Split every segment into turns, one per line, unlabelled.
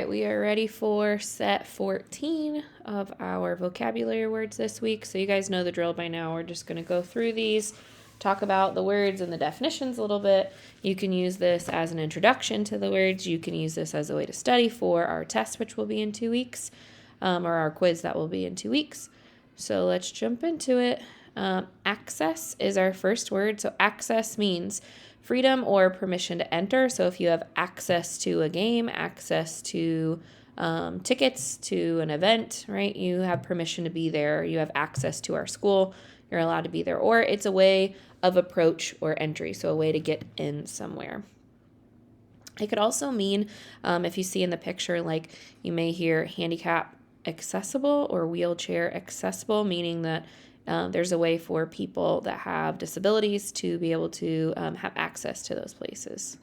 We are ready for set 14 of our vocabulary words this week. So you guys know the drill by now. We're just going to go through these, talk about the words and the definitions a little bit. You can use this as an introduction to the words. You can use this as a way to study for our test, which will be in 2 weeks, or our quiz that will be in 2 weeks. So let's jump into it. Access is our first word. So access means freedom or permission to enter. So if you have access to a game, access to tickets to an event, right? You have permission to be there. You have access to our school. You're allowed to be there. Or it's a way of approach or entry. So a way to get in somewhere. It could also mean, if you see in the picture, like you may hear handicap accessible or wheelchair accessible, meaning that there's a way for people that have disabilities to be able to have access to those places.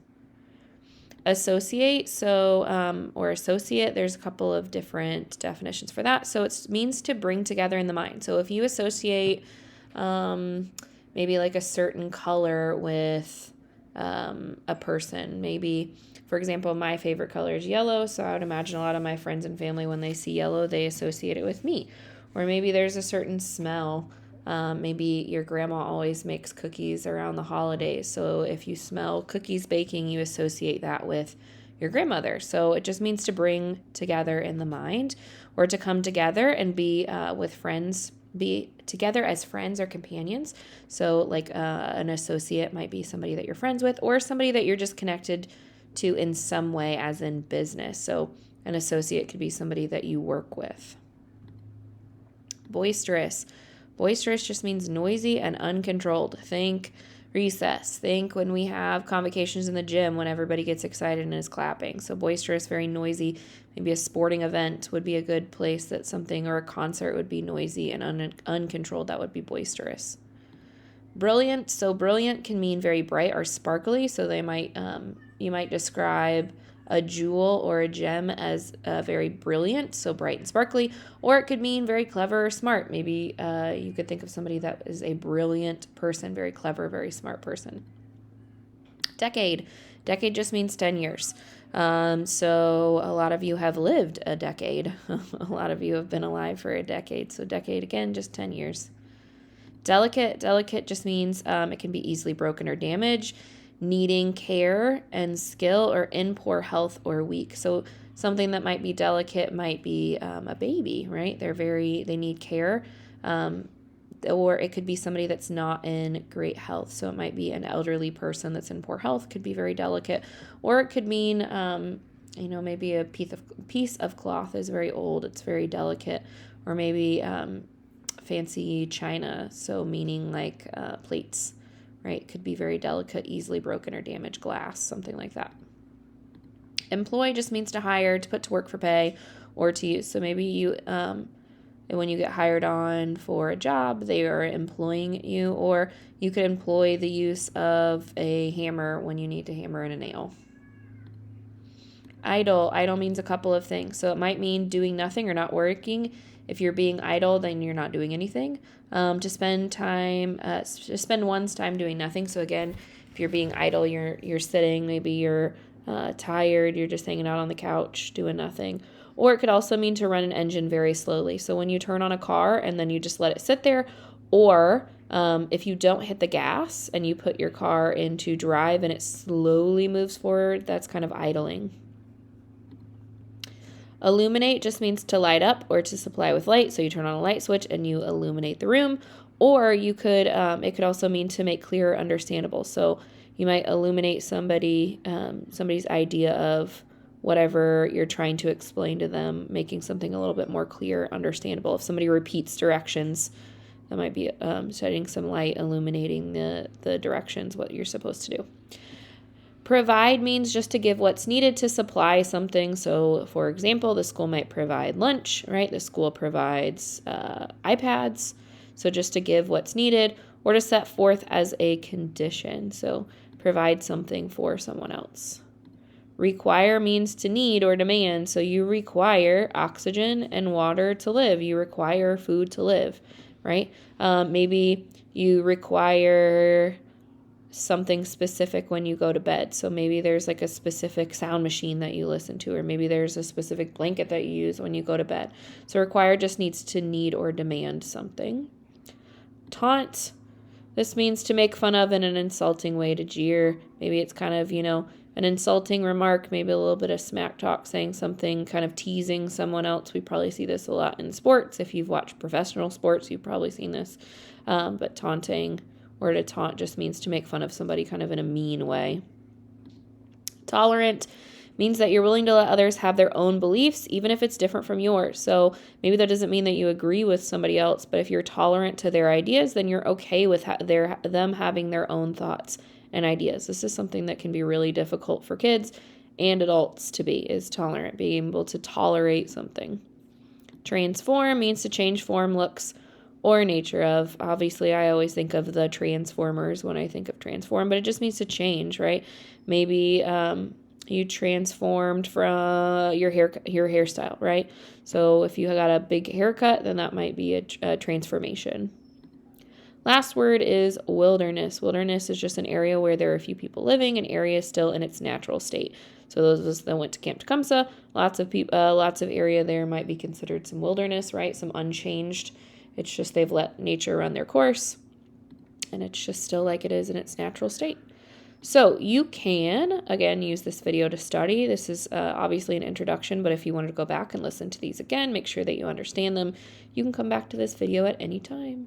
Associate, or associate, there's a couple of different definitions for that. So it means to bring together in the mind. So if you associate maybe like a certain color with a person, maybe, for example, my favorite color is yellow, so I would imagine a lot of my friends and family, when they see yellow, they associate it with me. Or maybe there's a certain smell. Maybe your grandma always makes cookies around the holidays. So if you smell cookies baking, you associate that with your grandmother. So it just means to bring together in the mind, or to come together and be with friends, be together as friends or companions. So like an associate might be somebody that you're friends with, or somebody that you're just connected to in some way, as in business. So an associate could be somebody that you work with. Boisterous. Boisterous just means noisy and uncontrolled. Think recess. Think when we have convocations in the gym when everybody gets excited and is clapping. So boisterous, very noisy. Maybe a sporting event would be a good place that something, or a concert would be noisy and uncontrolled. That would be boisterous. Brilliant. So brilliant can mean very bright or sparkly. So they might you might describe a jewel or a gem as very brilliant, so bright and sparkly, or it could mean very clever or smart. Maybe you could think of somebody that is a brilliant person, very clever, very smart person. Decade. Decade just means 10 years. So a lot of you have lived a decade. A lot of you have been alive for a decade. So decade, again, just 10 years. Delicate. Delicate just means it can be easily broken or damaged, needing care and skill, or in poor health or weak. So something that might be delicate might be a baby, right? They need care. Or it could be somebody that's not in great health. So it might be an elderly person that's in poor health, could be very delicate. Or it could mean, maybe a piece of cloth is very old, it's very delicate. Or maybe fancy china, so meaning like plates, right? Could be very delicate, easily broken or damaged glass, something like that. Employ just means to hire, to put to work for pay, or to use. So maybe you, when you get hired on for a job, they are employing you, or you could employ the use of a hammer when you need to hammer in a nail. Idle. Idle means a couple of things. So it might mean doing nothing or not working. If you're being idle, then you're not doing anything. To spend one's time doing nothing. So again, if you're being idle, you're sitting, maybe you're tired, you're just hanging out on the couch doing nothing. Or it could also mean to run an engine very slowly. So when you turn on a car and then you just let it sit there, or if you don't hit the gas and you put your car into drive and it slowly moves forward, that's kind of idling. Illuminate just means to light up or to supply with light. So you turn on a light switch and you illuminate the room. Or you could, it could also mean to make clear or understandable. So you might illuminate somebody's idea of whatever you're trying to explain to them, making something a little bit more clear, understandable. If somebody repeats directions, that might be shedding some light, illuminating the directions, what you're supposed to do. Provide means just to give what's needed to supply something. So, for example, the school might provide lunch, right? The school provides iPads. So just to give what's needed, or to set forth as a condition. So provide something for someone else. Require means to need or demand. So you require oxygen and water to live. You require food to live, right? Maybe you require something specific when you go to bed. So maybe there's like a specific sound machine that you listen to, or maybe there's a specific blanket that you use when you go to bed. So require just needs to need or demand something. Taunt. This means to make fun of in an insulting way, to jeer. Maybe it's kind of, an insulting remark, maybe a little bit of smack talk, saying something, kind of teasing someone else. We probably see this a lot in sports. If you've watched professional sports, you've probably seen this. But taunting, or to taunt, just means to make fun of somebody kind of in a mean way. Tolerant means that you're willing to let others have their own beliefs, even if it's different from yours. So maybe that doesn't mean that you agree with somebody else, but if you're tolerant to their ideas, then you're okay with them having their own thoughts and ideas. This is something that can be really difficult for kids and adults to be, is tolerant, being able to tolerate something. Transform means to change form, looks, or nature of. Obviously, I always think of the Transformers when I think of transform, but it just means to change, right? Maybe you transformed from your hairstyle, right? So if you got a big haircut, then that might be a transformation. Last word is wilderness. Wilderness is just an area where there are a few people living, an area still in its natural state. So those of us that went to Camp Tecumseh, lots of area there might be considered some wilderness, right? Some unchanged. It's just they've let nature run their course, and it's just still like it is in its natural state. So you can, again, use this video to study. This is obviously an introduction, but if you wanted to go back and listen to these again, make sure that you understand them, you can come back to this video at any time.